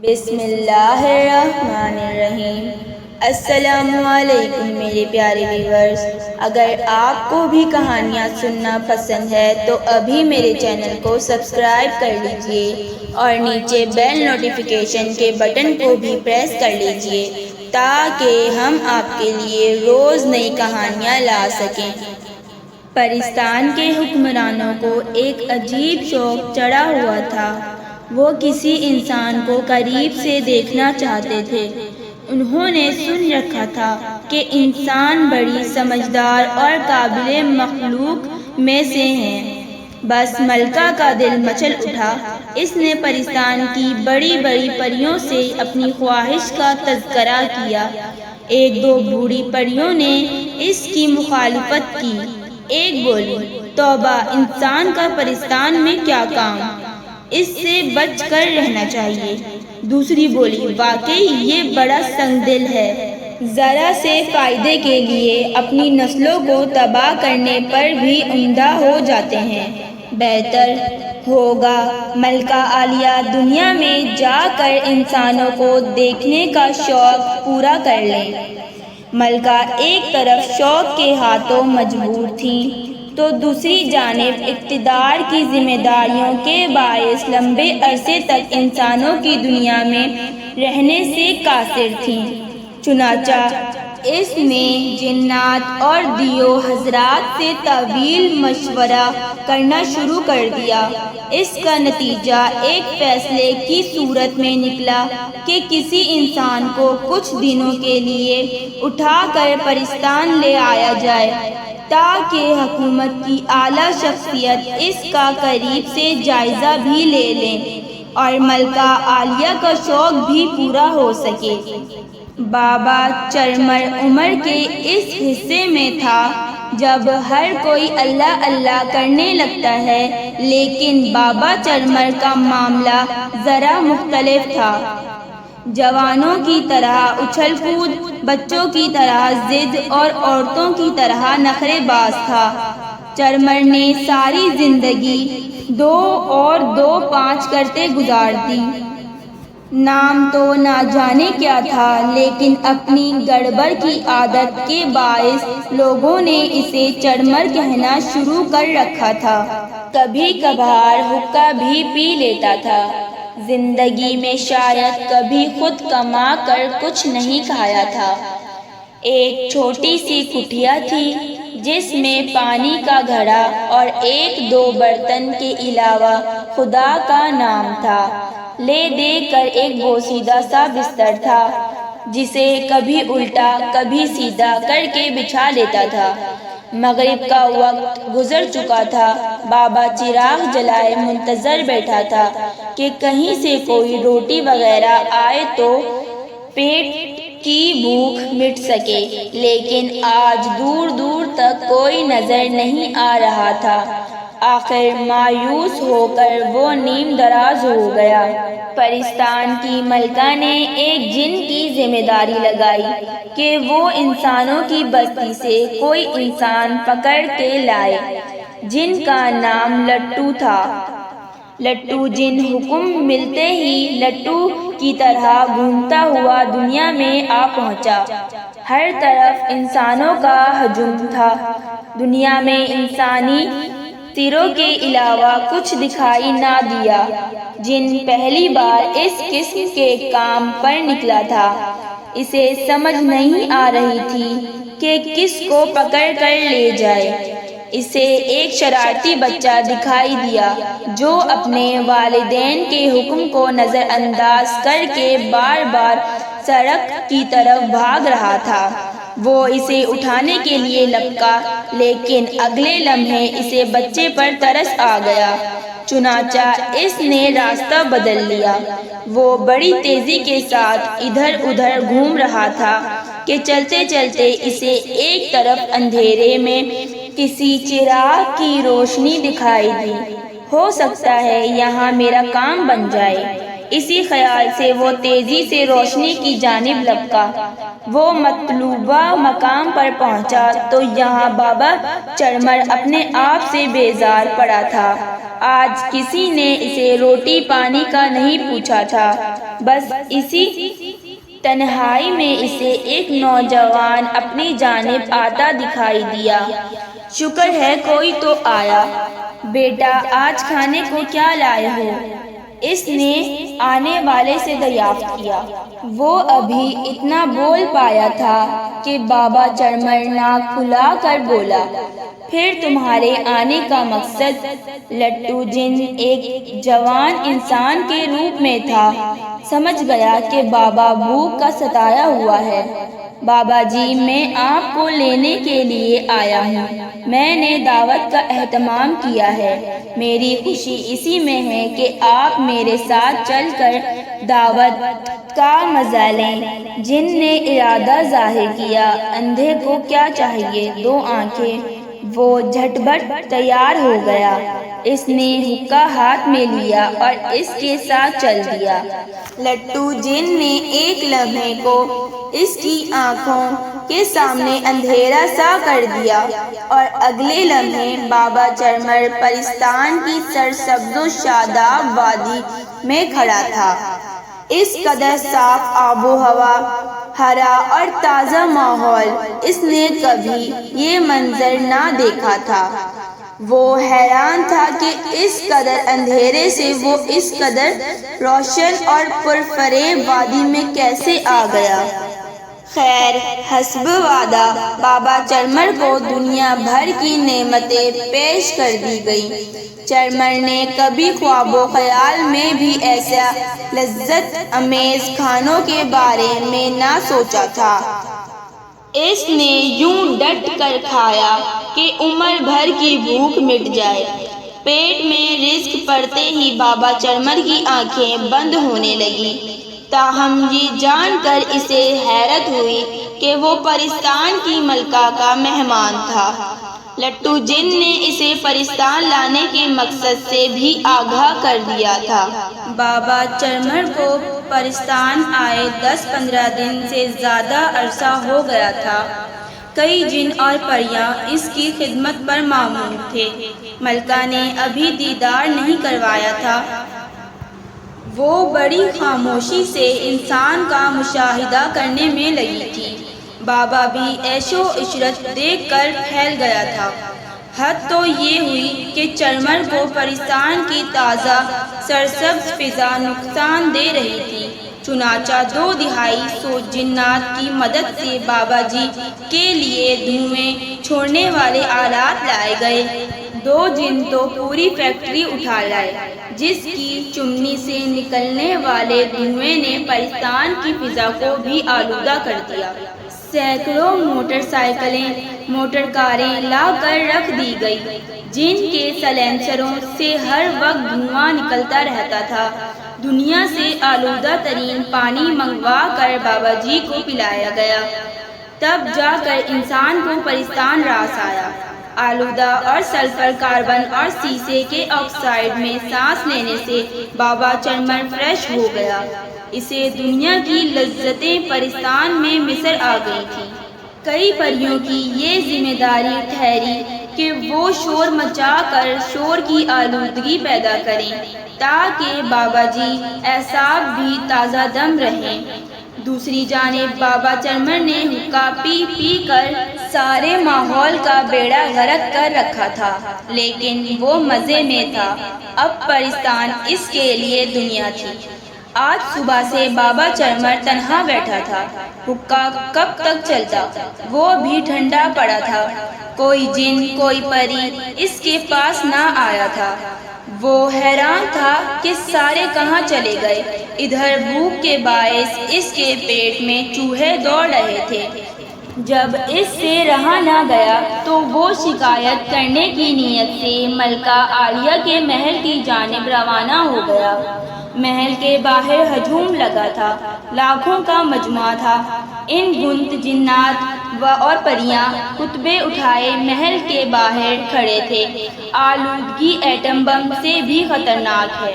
بسم اللہ الرحمن الرحیم۔ السلام علیکم میرے پیارے ویورز، اگر آپ کو بھی کہانیاں سننا پسند ہے تو ابھی میرے چینل کو سبسکرائب کر لیجئے اور نیچے بیل نوٹیفیکیشن کے بٹن کو بھی پریس کر لیجئے تاکہ ہم آپ کے لیے روز نئی کہانیاں لا سکیں۔ پرستان کے حکمرانوں کو ایک عجیب شوق چڑھا ہوا تھا۔ وہ کسی انسان کو قریب سے دیکھنا چاہتے تھے۔ انہوں نے سن رکھا تھا کہ انسان بڑی سمجھدار اور قابل مخلوق میں سے ہیں۔ بس ملکہ کا دل مچل اٹھا۔ اس نے پرستان کی بڑی بڑی پریوں سے اپنی خواہش کا تذکرہ کیا۔ ایک دو بوڑھی پریوں نے اس کی مخالفت کی۔ ایک بولی، توبہ، انسان کا پرستان میں کیا کام، اس سے بچ کر رہنا چاہیے۔ دوسری بولی، واقعی یہ بڑا سنگ دل ہے، ذرا سے فائدے کے لیے اپنی نسلوں کو تباہ کرنے پر بھی عمدہ ہو جاتے ہیں۔ بہتر ہوگا ملکہ عالیہ دنیا میں جا کر انسانوں کو دیکھنے کا شوق پورا کر لیں۔ ملکہ ایک طرف شوق کے ہاتھوں مجبور تھیں تو دوسری جانب اقتدار کی ذمہ داریوں کے باعث لمبے عرصے تک انسانوں کی دنیا میں رہنے سے قاصر تھیں۔ چنانچہ اس نے جنات اور دیو حضرات سے طویل مشورہ کرنا شروع کر دیا۔ اس کا نتیجہ ایک فیصلے کی صورت میں نکلا کہ کسی انسان کو کچھ دنوں کے لیے اٹھا کر پرستان لے آیا جائے تاکہ حکومت کی اعلیٰ شخصیت اس کا قریب سے جائزہ بھی لے لیں اور ملکہ عالیہ کا شوق بھی پورا ہو سکے۔ بابا چرمر عمر کے اس حصے میں تھا جب ہر کوئی اللہ اللہ کرنے لگتا ہے، لیکن بابا چرمر کا معاملہ ذرا مختلف تھا۔ جوانوں کی طرح اچھل کود، بچوں کی طرح ضد اور عورتوں کی طرح نخرے باز تھا۔ چرمر نے ساری زندگی 2 اور 2 5 کرتے گزار دی۔ نام تو نہ جانے کیا تھا، لیکن اپنی گڑبڑ کی عادت کے باعث لوگوں نے اسے چرمر کہنا شروع کر رکھا تھا۔ کبھی کبھار حقہ بھی پی لیتا تھا۔ زندگی میں شاید کبھی خود کما کر کچھ نہیں کھایا تھا۔ ایک چھوٹی سی کٹھیا تھی جس میں پانی کا گھڑا اور 1-2 برتن کے علاوہ خدا کا نام تھا۔ لے دے کر ایک بوسیدہ سا بستر تھا جسے کبھی الٹا کبھی سیدھا کر کے بچھا لیتا تھا۔ مغرب کا وقت گزر چکا تھا۔ بابا چراغ جلائے منتظر بیٹھا تھا کہ کہیں سے کوئی روٹی وغیرہ آئے تو پیٹ کی بھوک مٹ سکے، لیکن آج دور دور تک کوئی نظر نہیں آ رہا تھا۔ آخر مایوس ہو کر وہ نیم دراز ہو گیا۔ پرستان کی ملکہ نے ایک جن کی ذمہ داری لگائی کہ وہ انسانوں کی بستی سے کوئی انسان پکڑ کے لائے۔ جن کا نام لٹو تھا۔ لٹو جن حکم ملتے ہی لٹو کی طرح گھومتا ہوا دنیا میں آ پہنچا۔ ہر طرف انسانوں کا ہجوم تھا۔ دنیا میں انسانی سروں کے علاوہ کچھ دکھائی نہ دیا۔ جن پہلی بار اس قسم کے کام پر نکلا تھا۔ اسے سمجھ نہیں آ رہی تھی کہ کس کو پکڑ کر لے جائے۔ اسے ایک شرارتی بچہ دکھائی دیا جو اپنے والدین کے حکم کو نظر انداز کر کے بار بار سڑک کی طرف بھاگ رہا تھا۔ وہ اسے اٹھانے کے لیے لپکا، لیکن اگلے لمحے اسے بچے پر ترس آ گیا۔ چنانچہ اس نے راستہ بدل لیا۔ وہ بڑی تیزی کے ساتھ ادھر ادھر گھوم رہا تھا کہ چلتے چلتے اسے ایک طرف اندھیرے میں کسی چراغ کی روشنی دکھائی دی۔ ہو سکتا ہے یہاں میرا کام بن جائے۔ اسی خیال سے وہ تیزی سے روشنی کی جانب لپکا۔ وہ مطلوبہ مقام پر پہنچا تو یہاں بابا چرمر اپنے آپ سے بیزار پڑا تھا۔ آج کسی نے اسے روٹی پانی کا نہیں پوچھا تھا۔ بس اسی تنہائی میں اسے ایک نوجوان اپنی جانب آتا دکھائی دیا۔ شکر ہے کوئی تو آیا۔ بیٹا آج کھانے کو کیا لائے ہو؟ اس نے آنے والے سے دریافت کیا۔ وہ ابھی اتنا بول پایا تھا کہ بابا چرمر ناک پھلا کر بولا، پھر تمہارے آنے کا مقصد؟ لٹو جن ایک جوان انسان کے روپ میں تھا، سمجھ گیا کہ بابا بھوک کا ستایا ہوا ہے۔ بابا جی میں آپ کو لینے کے لیے آیا ہوں۔ میں نے دعوت کا اہتمام کیا ہے۔ میری خوشی اسی میں ہے کہ آپ میرے ساتھ چل کر دعوت کا مزہ لیں۔ جن نے ارادہ ظاہر کیا، اندھے کو کیا چاہیے؟ 2 آنکھیں۔ وہ جھٹ پٹ تیار ہو گیا۔ اس نے حقہ ہاتھ میں لیا اور اس کے ساتھ چل دیا۔ لٹو جن نے ایک لمحے کو اس کی آنکھوں کے سامنے اندھیرا سا کر دیا اور اگلے لمحے بابا چرمر پرستان کی سرسبز و شاداب وادی میں کھڑا تھا۔ اس قدر صاف آب و ہوا، ہرا اور تازہ ماحول، اس نے کبھی یہ منظر نہ دیکھا تھا۔ وہ حیران تھا کہ اس قدر اندھیرے سے وہ اس قدر روشن اور پرفریب وادی میں کیسے آ گیا۔ خیر، حسب وعدہ بابا چرمر کو دنیا بھر کی نعمتیں پیش کر دی گئیں۔ چرمر نے کبھی خواب و خیال میں بھی ایسا لذت امیز کھانوں کے بارے میں نہ سوچا تھا۔ اس نے یوں ڈٹ کر کھایا کہ عمر بھر کی بھوک مٹ جائے۔ پیٹ میں رزق پڑتے ہی بابا چرمر کی آنکھیں بند ہونے لگیں۔ تاہم یہ جان کر اسے حیرت ہوئی کہ وہ پرستان کی ملکہ کا مہمان تھا۔ لٹو جن نے اسے پرستان لانے کے مقصد سے بھی آگاہ کر دیا تھا۔ بابا چرمر کو پرستان آئے 10-15 دن سے زیادہ عرصہ ہو گیا تھا۔ کئی جن اور پریاں اس کی خدمت پر مامور تھے۔ ملکہ نے ابھی دیدار نہیں کروایا تھا۔ وہ بڑی خاموشی سے انسان کا مشاہدہ کرنے میں لگی تھی۔ بابا بھی عیش و عشرت دیکھ کر پھیل گیا تھا۔ حد تو یہ ہوئی کہ چرمر کو پرستان کی تازہ سرسبز فضا نقصان دے رہی تھی۔ چنانچہ 2 دہائی سوچ جنات کی مدد سے بابا جی کے لیے دھوئیں چھوڑنے والے آلات لائے گئے۔ 2 جن تو پوری فیکٹری اٹھا لائے، جس کی چمنی سے نکلنے والے دھوئیں نے پرستان کی فضا کو بھی آلودہ کر دیا۔ سینکڑوں موٹر سائیکلیں، موٹر کاریں لا کر رکھ دی گئی، جن کے سلنسروں سے ہر وقت دھواں نکلتا رہتا تھا۔ دنیا سے آلودہ ترین پانی منگوا کر بابا جی کو پلایا گیا۔ تب جا کر انسان کو پرستان راس آیا۔ آلودہ اور سلفر کاربن اور سیسے کے آکسائڈ میں سانس لینے سے بابا چرمر فریش ہو گیا۔ اسے دنیا کی لذتیں پرستان میں مصر آ گئی تھیں۔ کئی پریوں کی یہ ذمہ داری ٹھہری کہ وہ شور مچا کر شور کی آلودگی پیدا کریں تاکہ بابا جی اعصاب بھی تازہ دم رہیں۔ دوسری جانب بابا چرمر نے حقہ پی پی کر سارے ماحول کا بیڑا غرق کر رکھا تھا، لیکن وہ مزے میں تھا۔ اب پرستان اس کے لیے دنیا تھی۔ آج صبح سے بابا چرمر تنہا بیٹھا تھا۔ حقہ کب تک چلتا؟ وہ بھی ٹھنڈا پڑا تھا۔ کوئی جن، کوئی پری اس کے پاس نہ آیا تھا۔ وہ حیران تھا کہ سارے کہاں چلے گئے۔ ادھر بھوک کے باعث اس کے پیٹ میں چوہے دوڑ رہے تھے۔ جب اس سے رہا نہ گیا تو وہ شکایت کرنے کی نیت سے ملکہ عالیہ کے محل کی جانب روانہ ہو گیا۔ محل کے باہر ہجوم لگا تھا، لاکھوں کا مجمع تھا۔ ان گنت جنات اور پریاں خطبے اٹھائے محل کے باہر کھڑے تھے۔ آلودگی ایٹم بم سے بھی خطرناک ہے۔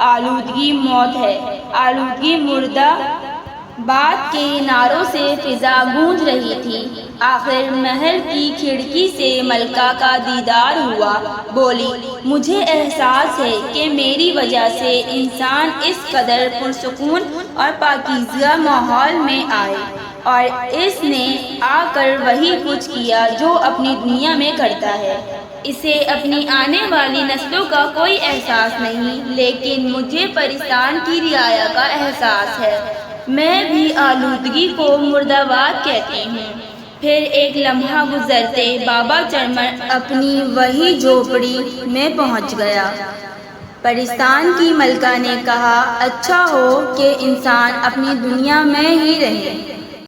آلودگی موت ہے۔ آلودگی مردہ بات کے نعروں سے فضا گونج رہی تھی۔ آخر محل کی کھڑکی سے ملکہ کا دیدار ہوا۔ بولی، مجھے احساس ہے کہ میری وجہ سے انسان اس قدر پرسکون اور پاکیزہ ماحول میں آئے، اور اس نے آ کر وہی کچھ کیا جو اپنی دنیا میں کرتا ہے۔ اسے اپنی آنے والی نسلوں کا کوئی احساس نہیں، لیکن مجھے پرستان کی رعایا کا احساس ہے۔ میں بھی آلودگی کو مردآباد کہتی ہوں۔ پھر ایک لمحہ گزرتے بابا چرمن اپنی وہی جھوپڑی میں پہنچ گیا۔ پرستان کی ملکہ نے کہا، اچھا ہو کہ انسان اپنی دنیا میں ہی رہے۔